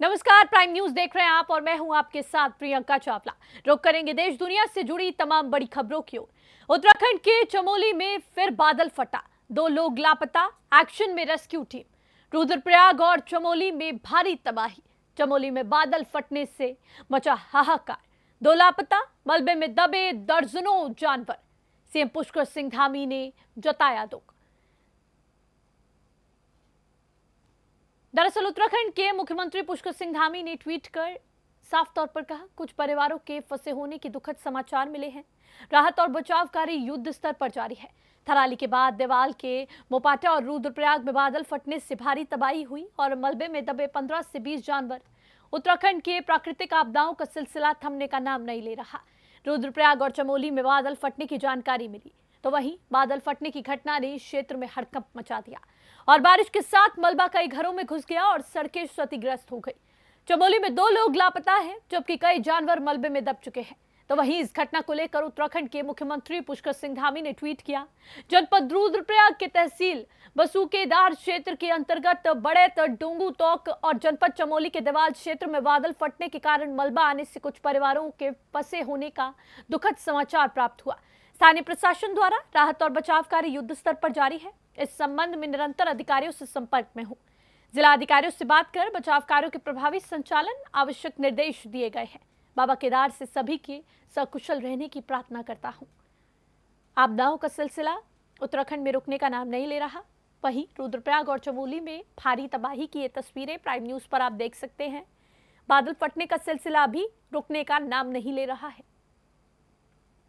नमस्कार, prime news देख रहे हैं आप और मैं हूं आपके साथ प्रियंका चावला। रुक करेंगे देश दुनिया से जुड़ी तमाम बड़ी खबरों की ओर। उत्तराखंड के चमोली में फिर बादल फटा, 2 लोग लापता, एक्शन में रेस्क्यू टीम। रुद्रप्रयाग और चमोली में भारी तबाही। चमोली में बादल फटने से मचा हाहाकार, 2 लापता, मलबे में दबे दर्जनों जानवर। सीएम पुष्कर सिंह धामी ने जताया दुख। दरअसल उत्तराखंड के मुख्यमंत्री पुष्कर सिंह धामी ने ट्वीट कर साफ तौर पर कहा, कुछ परिवारों के फंसे होने के दुखद समाचार मिले हैं। राहत और बचाव कार्य युद्ध स्तर पर जारी है। थराली के बाद देवाल के मोपाटा और रुद्रप्रयाग में बादल फटने से भारी तबाही हुई और मलबे में दबे 15 से 20 जानवर। उत्तराखंड के प्राकृतिक आपदाओं का सिलसिला थमने का नाम नहीं ले रहा। रुद्रप्रयाग और चमोली में बादल फटने की जानकारी मिली तो वहीं बादल फटने की घटना ने क्षेत्र में हड़कंप मचा दिया और बारिश के साथ मलबा कई घरों में घुस गया और सड़कें क्षतिग्रस्त हो गई। चमोली में 2 लोग लापता हैं जबकि कई जानवर मलबे में दब चुके हैं। तो वहीं इस घटना को लेकर उत्तराखंड के मुख्यमंत्री पुष्कर सिंह धामी ने ट्वीट किया। जनपद रुद्रप्रयाग के तहसील बसूकेदार क्षेत्र के अंतर्गत बड़े डोंगू तोक और जनपद चमोली के देवाल क्षेत्र में बादल फटने के कारण मलबा आने से कुछ परिवारों के फंसे होने का दुखद समाचार प्राप्त हुआ। स्थानीय प्रशासन द्वारा राहत और बचाव कार्य युद्ध स्तर पर जारी है। इस संबंध में निरंतर अधिकारियों से संपर्क में हूं। जिला अधिकारियों से बात कर बचाव कार्यों के प्रभावी संचालन आवश्यक निर्देश दिए गए हैं। बाबा केदार से सभी के सकुशल रहने की प्रार्थना करता हूं। आपदाओं का सिलसिला उत्तराखंड में रुकने का नाम नहीं ले रहा। वहीं रुद्रप्रयाग और चमोली में भारी तबाही की ये तस्वीरें प्राइम न्यूज पर आप देख सकते हैं। बादल फटने का सिलसिला भी रुकने का नाम नहीं ले रहा है।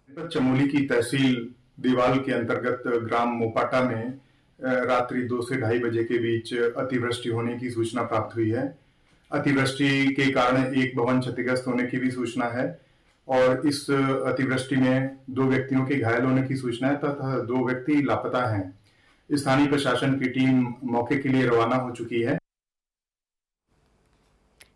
चमोली की तहसील देवाल के अंतर्गत ग्राम मोपाटा में रात्रि 2 से 2:30 बजे के बीच अतिवृष्टि होने की सूचना प्राप्त हुई है। अतिवृष्टि के कारण एक भवन क्षतिग्रस्त होने की भी सूचना है और इस अतिवृष्टि में 2 व्यक्तियों के घायल होने की सूचना है तथा 2 व्यक्ति लापता हैं। स्थानीय प्रशासन की टीम मौके के लिए रवाना हो चुकी है।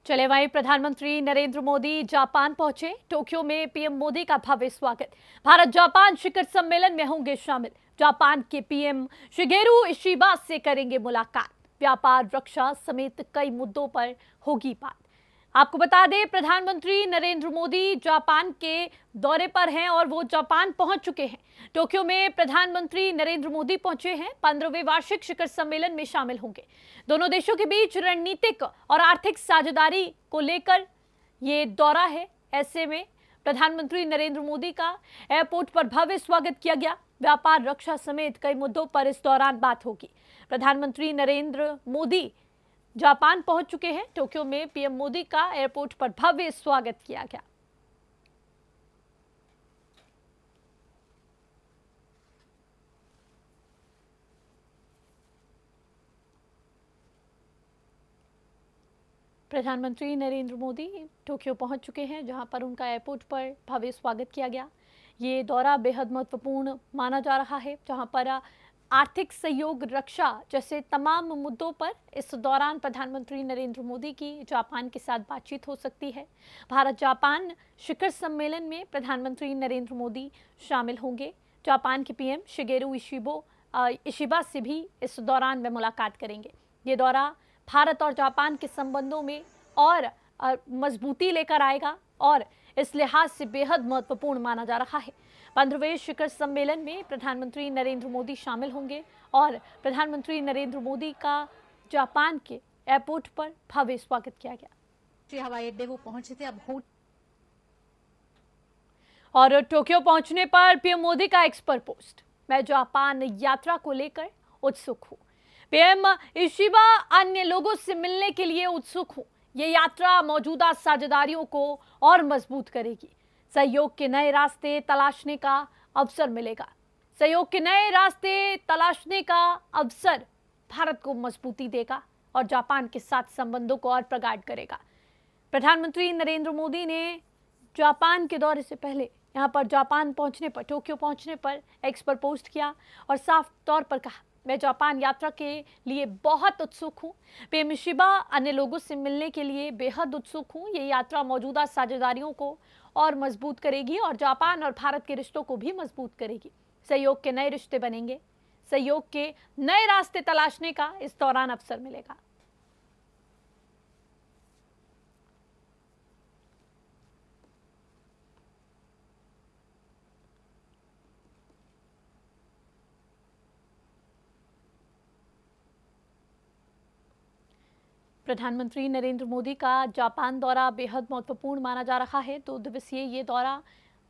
चले वहीं प्रधानमंत्री नरेंद्र मोदी जापान पहुंचे। टोक्यो में पीएम मोदी का भव्य स्वागत। भारत जापान शिखर सम्मेलन में होंगे शामिल। जापान के पीएम शिगेरू इशिबा से करेंगे मुलाकात। व्यापार, रक्षा समेत कई मुद्दों पर होगी बात। आपको बता दें, प्रधानमंत्री नरेंद्र मोदी जापान के दौरे पर हैं और वो जापान पहुंच चुके हैं। टोक्यो में प्रधानमंत्री नरेंद्र मोदी पहुंचे हैं। 15वें वार्षिक शिखर सम्मेलन में शामिल होंगे। दोनों देशों के बीच रणनीतिक और आर्थिक साझेदारी को लेकर ये दौरा है। ऐसे में प्रधानमंत्री नरेंद्र मोदी का एयरपोर्ट पर भव्य स्वागत किया गया। व्यापार, रक्षा समेत कई मुद्दों पर इस दौरान बात होगी। प्रधानमंत्री नरेंद्र मोदी जापान पहुंच चुके हैं। टोक्यो में पीएम मोदी का एयरपोर्ट पर भव्य स्वागत किया गया। प्रधानमंत्री नरेंद्र मोदी टोक्यो पहुंच चुके हैं, जहां पर उनका एयरपोर्ट पर भव्य स्वागत किया गया। ये दौरा बेहद महत्वपूर्ण माना जा रहा है, जहां पर आर्थिक सहयोग, रक्षा जैसे तमाम मुद्दों पर इस दौरान प्रधानमंत्री नरेंद्र मोदी की जापान के साथ बातचीत हो सकती है। भारत जापान शिखर सम्मेलन में प्रधानमंत्री नरेंद्र मोदी शामिल होंगे। जापान के पीएम शिगेरू इशिबा से भी इस दौरान वे मुलाकात करेंगे। ये दौरा भारत और जापान के संबंधों में और मजबूती लेकर आएगा और इस लिहाज से बेहद महत्वपूर्ण माना जा रहा है। 15वें शिखर सम्मेलन में प्रधानमंत्री नरेंद्र मोदी शामिल होंगे और प्रधानमंत्री नरेंद्र मोदी का जापान के एयरपोर्ट पर भव्य स्वागत किया गया। हवाई अड्डे वो पहुंचे थे। अब और टोक्यो पहुंचने पर पीएम मोदी का एक्सपर्ट पोस्ट। मैं जापान यात्रा को लेकर उत्सुक हूं। पीएम इशिबा अन्य लोगों से मिलने के लिए उत्सुक हूं। ये यात्रा मौजूदा साझेदारियों को और मजबूत करेगी। सहयोग के नए रास्ते तलाशने का अवसर मिलेगा। सहयोग के नए रास्ते तलाशने का अवसर भारत को मजबूती देगा और जापान के साथ संबंधों को और प्रगाढ़ करेगा। प्रधानमंत्री नरेंद्र मोदी ने जापान के दौरे से पहले यहां पर जापान पहुंचने पर, टोक्यो पहुंचने पर एक्स पर पोस्ट किया और साफ तौर पर कहा, मैं जापान यात्रा के लिए बहुत उत्सुक हूँ। पीएम इशिबा अन्य लोगों से मिलने के लिए बेहद उत्सुक हूँ। ये यात्रा मौजूदा साझेदारियों को और मजबूत करेगी और जापान और भारत के रिश्तों को भी मजबूत करेगी। सहयोग के नए रिश्ते बनेंगे। सहयोग के नए रास्ते तलाशने का इस दौरान अवसर मिलेगा। प्रधानमंत्री नरेंद्र मोदी का जापान दौरा बेहद महत्वपूर्ण माना जा रहा है। 2 दिवसीय ये दौरा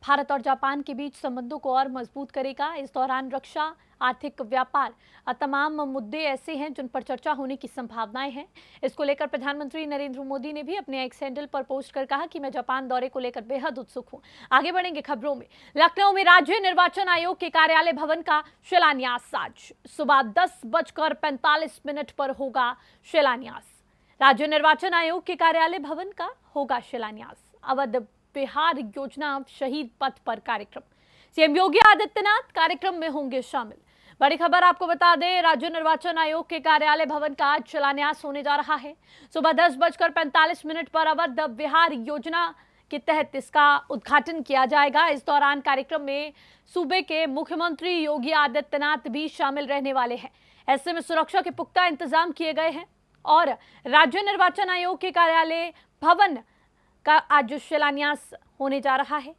भारत और जापान के बीच संबंधों को और मजबूत करेगा। इस दौरान रक्षा, आर्थिक, व्यापार तमाम मुद्दे ऐसे हैं जिन पर चर्चा होने की संभावनाएं हैं। इसको लेकर प्रधानमंत्री नरेंद्र मोदी ने भी अपने एक्स हैंडल पर पोस्ट कर कहा कि मैं जापान दौरे को लेकर बेहद उत्सुक हूं। आगे बढ़ेंगे खबरों में। लखनऊ में राज्य निर्वाचन आयोग के कार्यालय भवन का शिलान्यास आज सुबह 10:45 पर होगा शिलान्यास। राज्य निर्वाचन आयोग के कार्यालय भवन का होगा शिलान्यास। अवध बिहार योजना शहीद पथ पर कार्यक्रम, सीएम योगी आदित्यनाथ कार्यक्रम में होंगे शामिल। बड़ी खबर आपको बता दें, राज्य निर्वाचन आयोग के कार्यालय भवन का आज शिलान्यास होने जा रहा है। सुबह 10:45 पर अवध बिहार योजना के तहत इसका उद्घाटन किया जाएगा। इस दौरान कार्यक्रम में सूबे के मुख्यमंत्री योगी आदित्यनाथ भी शामिल रहने वाले हैं। ऐसे में सुरक्षा के पुख्ता इंतजाम किए गए हैं और राज्य निर्वाचन आयोग के कार्यालय भवन का आज शिलान्यास होने जा रहा है।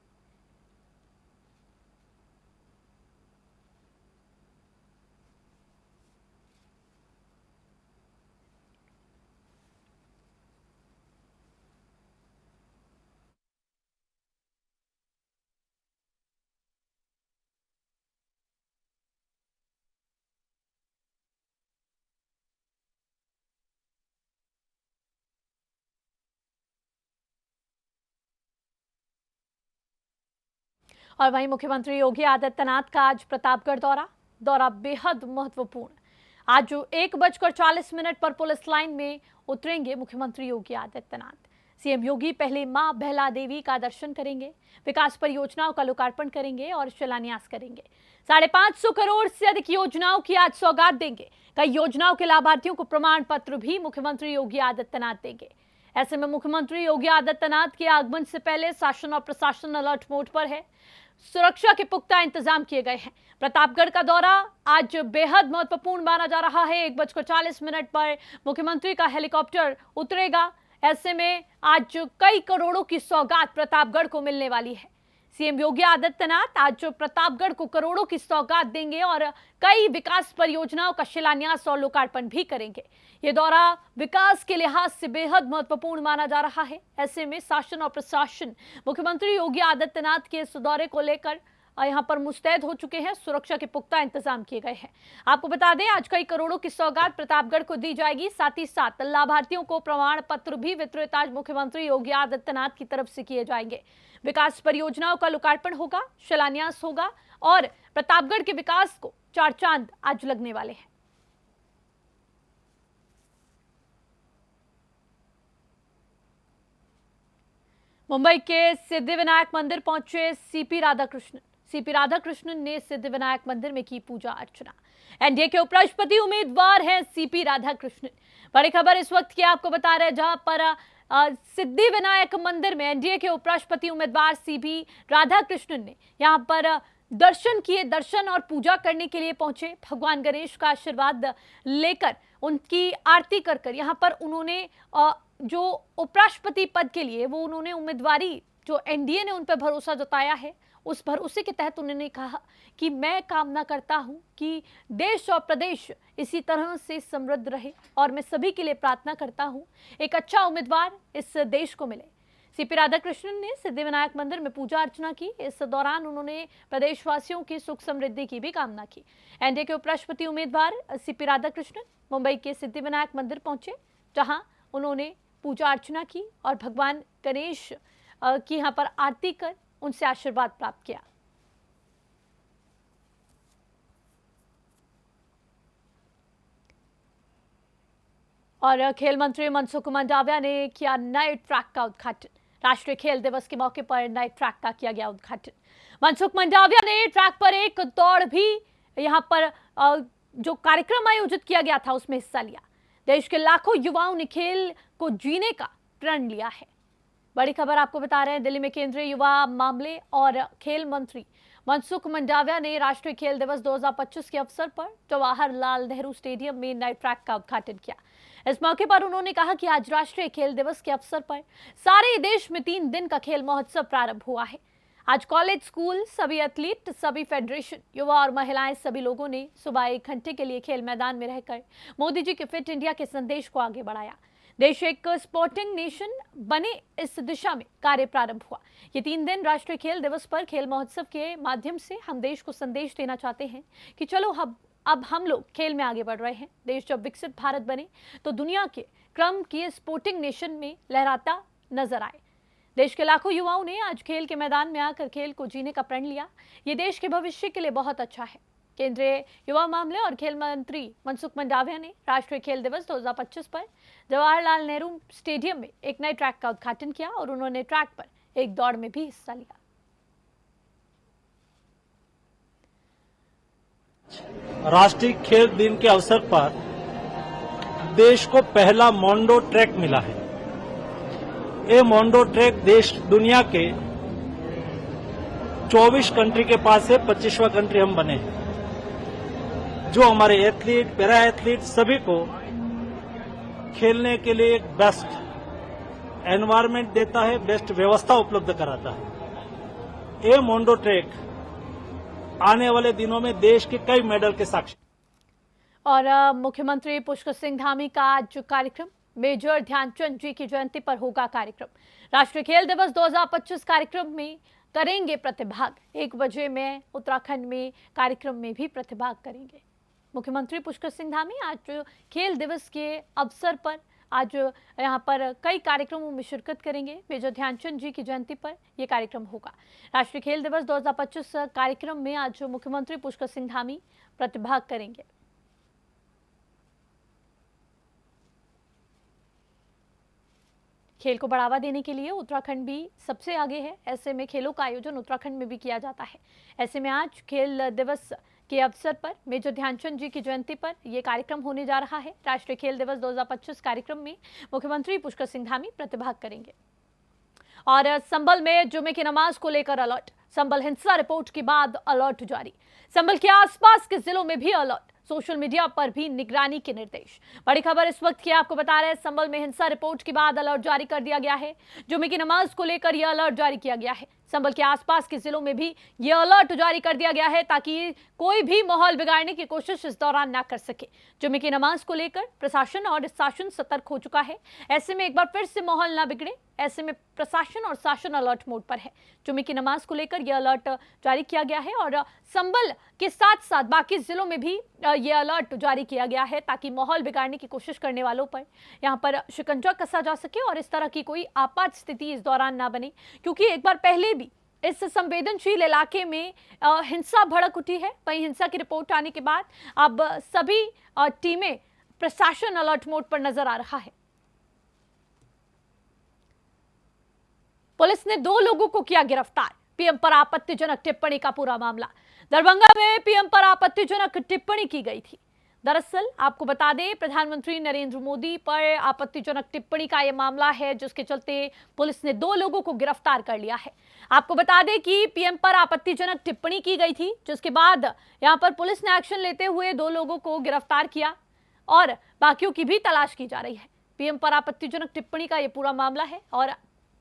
और वहीं मुख्यमंत्री योगी आदित्यनाथ का आज प्रतापगढ़ दौरा बेहद महत्वपूर्ण। आज 1:40 पर पुलिस लाइन में उतरेंगे मुख्यमंत्री योगी आदित्यनाथ। सीएम योगी पहले मां बहला देवी का दर्शन करेंगे, विकास परियोजनाओं का लोकार्पण करेंगे और शिलान्यास करेंगे। 550 करोड़ से अधिक योजनाओं की आज सौगात देंगे। कई योजनाओं के लाभार्थियों को प्रमाण पत्र भी मुख्यमंत्री योगी आदित्यनाथ देंगे। ऐसे में मुख्यमंत्री योगी आदित्यनाथ के आगमन से पहले शासन और प्रशासन अलर्ट मोड पर है। सुरक्षा के पुख्ता इंतजाम किए गए हैं। प्रतापगढ़ का दौरा आज बेहद महत्वपूर्ण माना जा रहा है। 1:40 पर मुख्यमंत्री का हेलीकॉप्टर उतरेगा। ऐसे में आज कई करोड़ों की सौगात प्रतापगढ़ को मिलने वाली है। सीएम योगी आदित्यनाथ आज प्रतापगढ़ को करोड़ों की सौगात देंगे और कई विकास परियोजनाओं का शिलान्यास और लोकार्पण भी करेंगे। ये दौरा विकास के लिहाज से बेहद महत्वपूर्ण माना जा रहा है। ऐसे में शासन और प्रशासन मुख्यमंत्री योगी आदित्यनाथ के इस दौरे को लेकर यहां पर मुस्तैद हो चुके हैं। सुरक्षा के पुख्ता इंतजाम किए गए हैं। आपको बता दें, आज कई करोड़ों की सौगात प्रतापगढ़ को दी जाएगी। साथ ही साथ लाभार्थियों को प्रमाण पत्र भी वितरित आज मुख्यमंत्री योगी आदित्यनाथ की तरफ से किए जाएंगे। विकास परियोजनाओं का लोकार्पण होगा, शिलान्यास होगा और प्रतापगढ़ के विकास को 4 चांद आज लगने वाले हैं। मुंबई के सिद्धिविनायक मंदिर पहुंचे सीपी राधाकृष्णन ने सिद्धिविनायक मंदिर में की पूजा अर्चना। एनडीए के उपराष्ट्रपति उम्मीदवार हैं सीपी राधाकृष्णन। बड़ी खबर इस वक्त की आपको बता रहे हैं, जहां पर सिद्धिविनायक मंदिर में एनडीए के उपराष्ट्रपति उम्मीदवार सीपी राधाकृष्णन ने यहां पर दर्शन किए। दर्शन और पूजा करने के लिए पहुंचे। भगवान गणेश का आशीर्वाद लेकर उनकी आरती कर यहां पर उन्होंने जो उपराष्ट्रपति पद के लिए वो उन्होंने उम्मीदवारी जो एनडीए ने उन पर भरोसा जताया है, उस भरोसे के तहत उन्होंने कहा कि मैं कामना करता हूं कि देश और प्रदेश इसी तरह से समृद्ध रहे और मैं सभी के लिए प्रार्थना करता हूं एक अच्छा उम्मीदवार इस देश को मिले। सीपी राधाकृष्णन ने सिद्धिविनायक मंदिर में पूजा अर्चना की। इस दौरान उन्होंने प्रदेशवासियों की सुख समृद्धि की भी कामना की। एनडीए के उपराष्ट्रपति उम्मीदवार सीपी राधाकृष्णन मुंबई के सिद्धिविनायक मंदिर पहुंचे, जहां उन्होंने पूजा अर्चना की और भगवान गणेश की यहां पर आरती कर उनसे आशीर्वाद प्राप्त किया। और खेल मंत्री मनसुख मंडाविया ने किया नए ट्रैक का उद्घाटन। राष्ट्रीय खेल दिवस के मौके पर नए ट्रैक का किया गया उद्घाटन। मनसुख मंडाविया ने ट्रैक पर एक दौड़ भी यहां पर जो कार्यक्रम आयोजित किया गया था उसमें हिस्सा लिया। देश के लाखों युवाओं ने खेल को जीने का प्रण लिया है। बड़ी खबर आपको बता रहे हैं, दिल्ली में केंद्रीय युवा मामले और खेल मंत्री मनसुख मंडाविया ने राष्ट्रीय खेल दिवस 2025 के अवसर पर जवाहरलाल नेहरू स्टेडियम में नए ट्रैक का उद्घाटन किया। इस मौके पर उन्होंने कहा कि आज राष्ट्रीय खेल दिवस के अवसर पर सारे देश में 3 दिन का खेल महोत्सव प्रारंभ हुआ है। आज कॉलेज, स्कूल, सभी एथलीट, सभी फेडरेशन, युवा और महिलाएं, सभी लोगों ने सुबह 1 घंटे के लिए खेल मैदान में रहकर मोदी जी के फिट इंडिया के संदेश को आगे बढ़ाया। देश एक स्पोर्टिंग नेशन बने, इस दिशा में कार्य प्रारंभ हुआ। ये 3 दिन राष्ट्रीय खेल दिवस पर खेल महोत्सव के माध्यम से हम देश को संदेश देना चाहते हैं कि चलो अब हम लोग खेल में आगे बढ़ रहे हैं। देश जब विकसित भारत बने तो दुनिया के क्रम की स्पोर्टिंग नेशन में लहराता नजर आए। देश के लाखों युवाओं ने आज खेल के मैदान में आकर खेल को जीने का प्रण लिया। ये देश के भविष्य के लिए बहुत अच्छा है। केंद्रीय युवा मामले और खेल मंत्री मनसुख मंडाविया ने राष्ट्रीय खेल दिवस 2025 पर जवाहरलाल नेहरू स्टेडियम में एक नए ट्रैक का उद्घाटन किया और उन्होंने ट्रैक पर एक दौड़ में भी हिस्सा लिया। राष्ट्रीय खेल दिन के अवसर पर देश को पहला मोंडो ट्रैक मिला है। ये मोंडो ट्रैक देश दुनिया के 24 कंट्री के पास है, 25वां कंट्री हम बने हैं, जो हमारे एथलीट, पैरा एथलीट सभी को खेलने के लिए एक बेस्ट एनवायरनमेंट देता है, बेस्ट व्यवस्था उपलब्ध कराता है। ये मोंडो ट्रैक आने वाले दिनों में देश के कई मेडल के साक्षी। और मुख्यमंत्री पुष्कर सिंह धामी का आज कार्यक्रम, मेजर ध्यानचंद जी की जयंती पर होगा कार्यक्रम। राष्ट्रीय खेल दिवस 2025 कार्यक्रम में करेंगे प्रतिभाग। 1 बजे में उत्तराखंड में कार्यक्रम में भी प्रतिभाग करेंगे मुख्यमंत्री पुष्कर सिंह धामी। आज खेल दिवस के अवसर पर आज यहाँ पर कई कार्यक्रमों में शिरकत करेंगे। मेजर ध्यानचंद जी की जयंती पर यह कार्यक्रम होगा। राष्ट्रीय खेल दिवस 2025 कार्यक्रम में आज मुख्यमंत्री पुष्कर सिंह धामी प्रतिभाग करेंगे। खेल को बढ़ावा देने के लिए उत्तराखंड भी सबसे आगे है। ऐसे में खेलों का आयोजन उत्तराखंड में भी किया जाता है। ऐसे में आज खेल दिवस के अवसर पर मेजर ध्यानचंद जी की जयंती पर यह कार्यक्रम होने जा रहा है। राष्ट्रीय खेल दिवस 2025 कार्यक्रम में मुख्यमंत्री पुष्कर सिंह धामी प्रतिभाग करेंगे। और संभल में जुमे की नमाज को लेकर अलर्ट। संभल हिंसा रिपोर्ट के बाद अलर्ट जारी। संभल के आसपास के जिलों में भी अलर्ट। सोशल मीडिया पर भी निगरानी के निर्देश। बड़ी खबर इस वक्त की आपको बता रहे हैं। संभल में हिंसा रिपोर्ट के बाद अलर्ट जारी कर दिया गया है। जुमे की नमाज को लेकर यह अलर्ट जारी किया गया है। संभल के आसपास के जिलों में भी यह अलर्ट जारी कर दिया गया है ताकि कोई भी माहौल बिगाड़ने की कोशिश इस दौरान ना कर सके। जुमे की नमाज को लेकर प्रशासन और शासन सतर्क हो चुका है। ऐसे में एक बार फिर से माहौल ना बिगड़े, ऐसे में प्रशासन और शासन अलर्ट मोड पर है। जुमे की नमाज को लेकर यह अलर्ट जारी किया गया है और संभल के साथ साथ बाकी जिलों में भी यह अलर्ट जारी किया गया है ताकि माहौल बिगाड़ने की कोशिश करने वालों पर यहां पर शिकंजा कसा जा सके और इस तरह की कोई आपात स्थिति इस दौरान ना बने। क्योंकि एक बार पहले भी इस संवेदनशील इलाके में हिंसा भड़क उठी है। वहीं हिंसा की रिपोर्ट आने के बाद अब सभी टीमें, प्रशासन अलर्ट मोड पर नजर आ रहा है। पुलिस ने 2 लोगों को किया गिरफ्तार। पीएम पर आपत्तिजनक टिप्पणी का पूरा मामला। दरभंगा में पीएम पर आपत्तिजनक टिप्पणी की गई थी। दरअसल आपको बता दें, प्रधानमंत्री नरेंद्र मोदी पर आपत्तिजनक टिप्पणी का यह मामला है जिसके चलते पुलिस ने 2 लोगों को गिरफ्तार कर लिया है। आपको बता दें कि पीएम पर आपत्तिजनक टिप्पणी की गई थी जिसके बाद यहां पर पुलिस ने एक्शन लेते हुए 2 लोगों को गिरफ्तार किया और बाकियों की भी तलाश की जा रही है। पीएम पर आपत्तिजनक टिप्पणी का यह पूरा मामला है और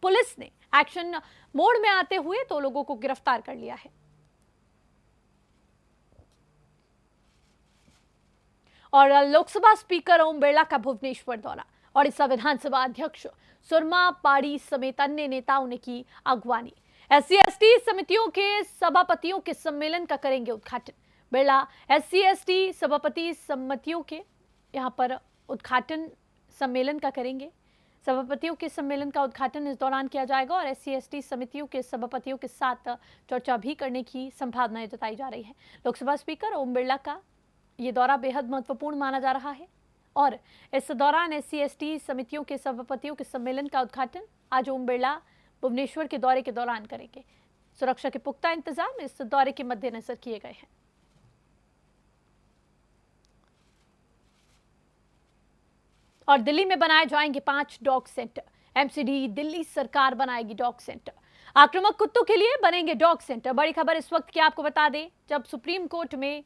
पुलिस ने एक्शन मोड में आते हुए 2 लोगों को गिरफ्तार कर लिया है। और लोकसभा स्पीकर ओम बिरला का भुवनेश्वर दौरा। ओडिशा विधानसभा अध्यक्ष सुरमा पाड़ी समेत अन्य नेताओं ने की अगवानी। SC/ST समितियों के सभापतियों के सम्मेलन का करेंगे उद्घाटन। बिरला SC/ST सभापति समितियों के यहां पर उद्घाटन सम्मेलन का करेंगे। सभापतियों के सम्मेलन का उद्घाटन इस दौरान किया जाएगा और SC/ST समितियों के सभापतियों के साथ चर्चा भी करने की संभावनाएं जताई जा रही है। लोकसभा स्पीकर ओम बिरला का ये दौरा बेहद महत्वपूर्ण माना जा रहा है और इस दौरान SC/ST समितियों के सभापतियों के सम्मेलन का उद्घाटन आज ओम बिरला भुवनेश्वर के दौरे के दौरान करेंगे। सुरक्षा के पुख्ता इंतजाम इस दौरे के मद्देनजर किए गए हैं। और दिल्ली में बनाए जाएंगे 5 डॉग सेंटर। MCD दिल्ली सरकार बनाएगी डॉग सेंटर। आक्रामक कुत्तों के लिए बनेंगे डॉग सेंटर। बड़ी खबर इस वक्त की आपको बता दें, जब सुप्रीम कोर्ट में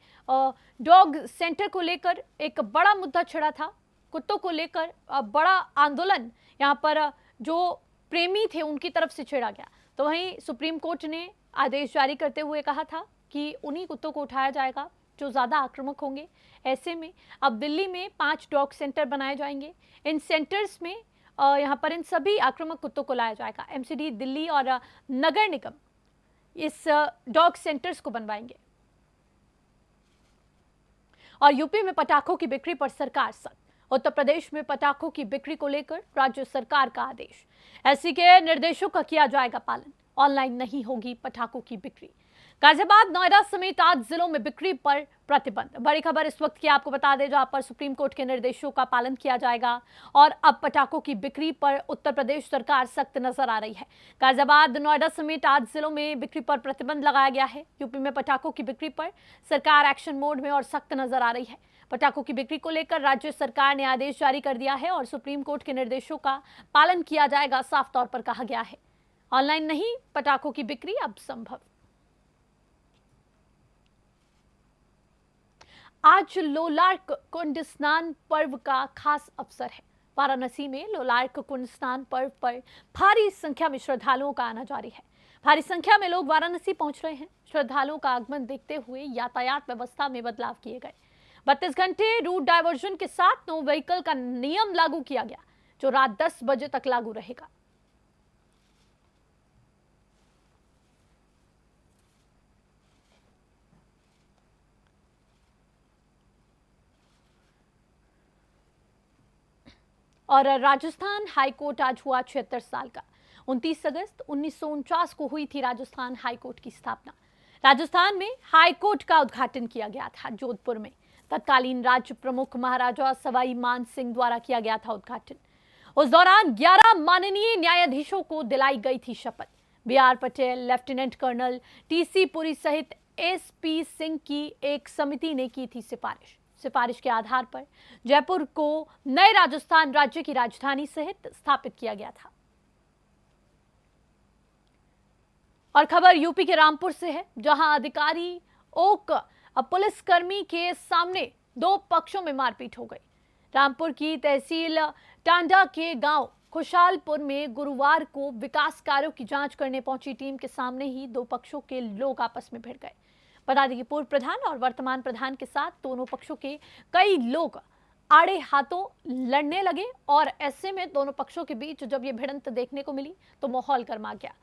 डॉग सेंटर को लेकर एक बड़ा मुद्दा छिड़ा था, कुत्तों को लेकर बड़ा आंदोलन यहाँ पर जो प्रेमी थे उनकी तरफ से छिड़ा गया, तो वहीं सुप्रीम कोर्ट ने आदेश जारी करते हुए कहा था कि उन्हीं कुत्तों को उठाया जाएगा जो ज़्यादा आक्रामक होंगे। ऐसे में अब दिल्ली में 5 डॉग सेंटर बनाए जाएंगे। इन सेंटर्स में यहाँ पर इन सभी आक्रामक कुत्तों को लाया जाएगा। एमसीडी दिल्ली और नगर निगम इस डॉग सेंटर्स को बनवाएंगे। और यूपी में पटाखों की बिक्री पर सरकार सख्त। उत्तर प्रदेश में पटाखों की बिक्री को लेकर राज्य सरकार का आदेश। एससी के निर्देशों का किया जाएगा पालन। ऑनलाइन नहीं होगी पटाखों की बिक्री। गाजियाबाद, नोएडा समेत 8 जिलों में बिक्री पर प्रतिबंध। बड़ी खबर इस वक्त की आपको बता दें, जहां पर सुप्रीम कोर्ट के निर्देशों का पालन किया जाएगा और अब पटाखों की बिक्री पर उत्तर प्रदेश सरकार सख्त नजर आ रही है। गाजियाबाद, नोएडा समेत 8 जिलों में बिक्री पर प्रतिबंध लगाया गया है। यूपी में पटाखों की बिक्री पर सरकार एक्शन मोड में और सख्त नजर आ रही है। पटाखों की बिक्री को लेकर राज्य सरकार ने आदेश जारी कर दिया है और सुप्रीम कोर्ट के निर्देशों का पालन किया जाएगा, साफ तौर पर कहा गया है। ऑनलाइन नहीं पटाखों की बिक्री अब संभव। आज लोलार्क कुंड स्नान पर्व का खास अवसर है। वाराणसी में लोलार्क कुंड स्नान पर्व पर भारी संख्या में श्रद्धालुओं का आना जारी है। भारी संख्या में लोग वाराणसी पहुंच रहे हैं। श्रद्धालुओं का आगमन देखते हुए यातायात व्यवस्था में बदलाव किए गए। 32 घंटे रूट डायवर्जन के साथ नो व्हीकल का नियम लागू किया गया, जो रात 10 बजे तक लागू रहेगा। और राजस्थान हाईकोर्ट आज हुआ 76 साल का। 29 अगस्त 1949 को हुई थी राजस्थान हाईकोर्ट की स्थापना। राजस्थान में हाईकोर्ट का उद्घाटन किया गया था जोधपुर में। तत्कालीन राज्य प्रमुख महाराजा सवाई मान सिंह द्वारा किया गया था उद्घाटन। उस दौरान 11 माननीय न्यायाधीशों को दिलाई गई थी शपथ। BR Patel, lieutenant colonel TC Puri सहित SP सिंह की एक समिति ने की थी सिफारिश के आधार पर जयपुर को नए राजस्थान राज्य की राजधानी सहित स्थापित किया गया था। और खबर यूपी के रामपुर से है, जहां अधिकारी ओक पुलिसकर्मी के सामने 2 पक्षों में मारपीट हो गई। रामपुर की तहसील टांडा के गांव खुशालपुर में गुरुवार को विकास कार्यों की जांच करने पहुंची टीम के सामने ही 2 पक्षों के लोग आपस में भिड़ गए। बता दें कि पूर्व प्रधान और वर्तमान प्रधान के साथ दोनों पक्षों के कई लोग आड़े हाथों लड़ने लगे और ऐसे में दोनों पक्षों के बीच जब ये भिड़ंत देखने को मिली तो माहौल गर्मा गया।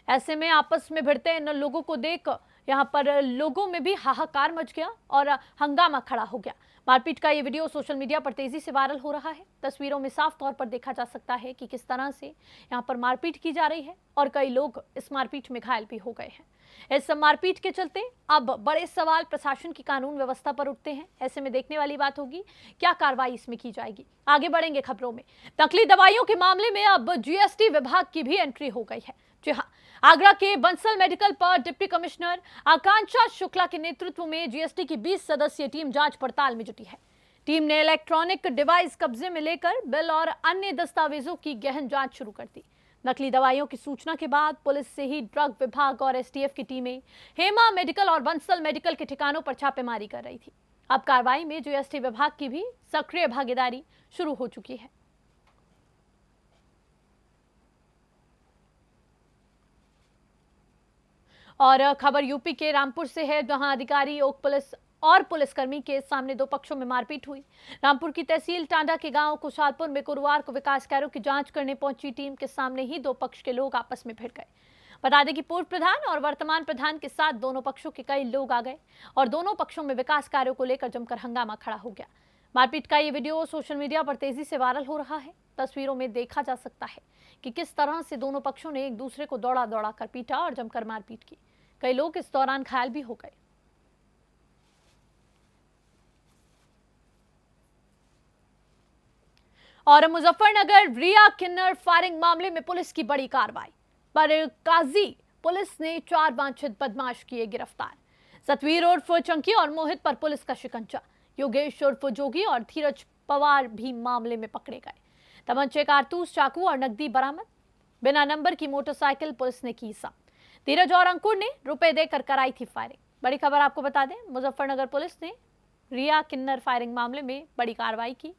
ऐसे में आपस में भिड़ते इन लोगों को देख यहाँ पर लोगों में भी हाहाकार मच गया और हंगामा खड़ा हो गया। मारपीट का ये वीडियो सोशल मीडिया पर तेजी से वायरल हो रहा है। तस्वीरों में साफ तौर पर देखा जा सकता है कि किस तरह से यहाँ पर मारपीट की जा रही है और कई लोग इस मारपीट में घायल भी हो गए हैं। इस मारपीट के चलते अब बड़े सवाल प्रशासन की कानून व्यवस्था पर उठते हैं। ऐसे में देखने वाली बात होगी क्या कार्रवाई इसमें की जाएगी। आगे बढ़ेंगे खबरों में। नकली दवाइयों के मामले में अब GST विभाग की भी एंट्री हो गई है। जी हाँ, आगरा के बंसल मेडिकल पर डिप्टी कमिश्नर आकांक्षा शुक्ला के नेतृत्व में GST की 20 सदस्यीय टीम जांच पड़ताल में जुटी है। टीम ने इलेक्ट्रॉनिक डिवाइस कब्जे में लेकर बिल और अन्य दस्तावेजों की गहन जांच शुरू कर दी। नकली दवाइयों की सूचना के बाद पुलिस से ही ड्रग विभाग और STF की टीमें हेमा मेडिकल और बंसल मेडिकल के ठिकानों पर छापेमारी कर रही थी। अब कार्रवाई में GST विभाग की भी सक्रिय भागीदारी शुरू हो चुकी है। और खबर यूपी के रामपुर से है, जहां अधिकारी ओक पुलिस और पुलिसकर्मी के सामने 2 पक्षों में मारपीट हुई। रामपुर की तहसील टांडा के गांव खुशालपुर में गुरुवार को विकास कार्यों की जांच करने पहुंची टीम के सामने ही 2 पक्ष के लोग आपस में भिड़ गए। बता दें कि पूर्व प्रधान और वर्तमान प्रधान के साथ दोनों पक्षों के कई लोग आ गए और दोनों पक्षों में विकास कार्यों को लेकर जमकर हंगामा खड़ा हो गया। मारपीट का ये वीडियो सोशल मीडिया पर तेजी से वायरल हो रहा है। तस्वीरों में देखा जा सकता है कि किस तरह से दोनों पक्षों ने एक दूसरे को दौड़ा दौड़ा कर पीटा और जमकर मारपीट की। कई लोग इस दौरान घायल भी हो गए। और मुजफ्फरनगर रिया किन्नर फायरिंग मामले में पुलिस की बड़ी कार्रवाई पर काजी पुलिस ने 4 वांछित बदमाश किए गिरफ्तार। सतवीर उर्फ चंकी और मोहित पर पुलिस का शिकंजा। योगेश उर्फ जोगी और धीरज पवार भी मामले में पकड़े गए। तमंचे, कारतूस, चाकू और नकदी बरामद। बिना नंबर की मोटरसाइकिल पुलिस ने की जब्त। धीरज और अंकुर ने रुपए देकर कराई थी फायरिंग। बड़ी खबर आपको बता दें, मुजफ्फरनगर पुलिस ने रिया किन्नर फायरिंग मामले में बड़ी कार्रवाई की।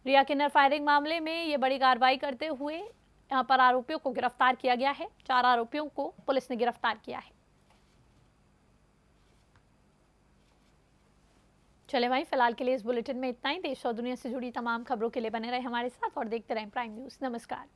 रिया किन्नर फायरिंग मामले में ये बड़ी कार्रवाई करते हुए यहां पर आरोपियों को गिरफ्तार किया गया है। 4 आरोपियों को पुलिस ने गिरफ्तार किया है। चले भाई, फिलहाल के लिए इस बुलेटिन में इतना ही। देश और दुनिया से जुड़ी तमाम खबरों के लिए बने रहे हमारे साथ और देखते रहें प्राइम न्यूज़। नमस्कार।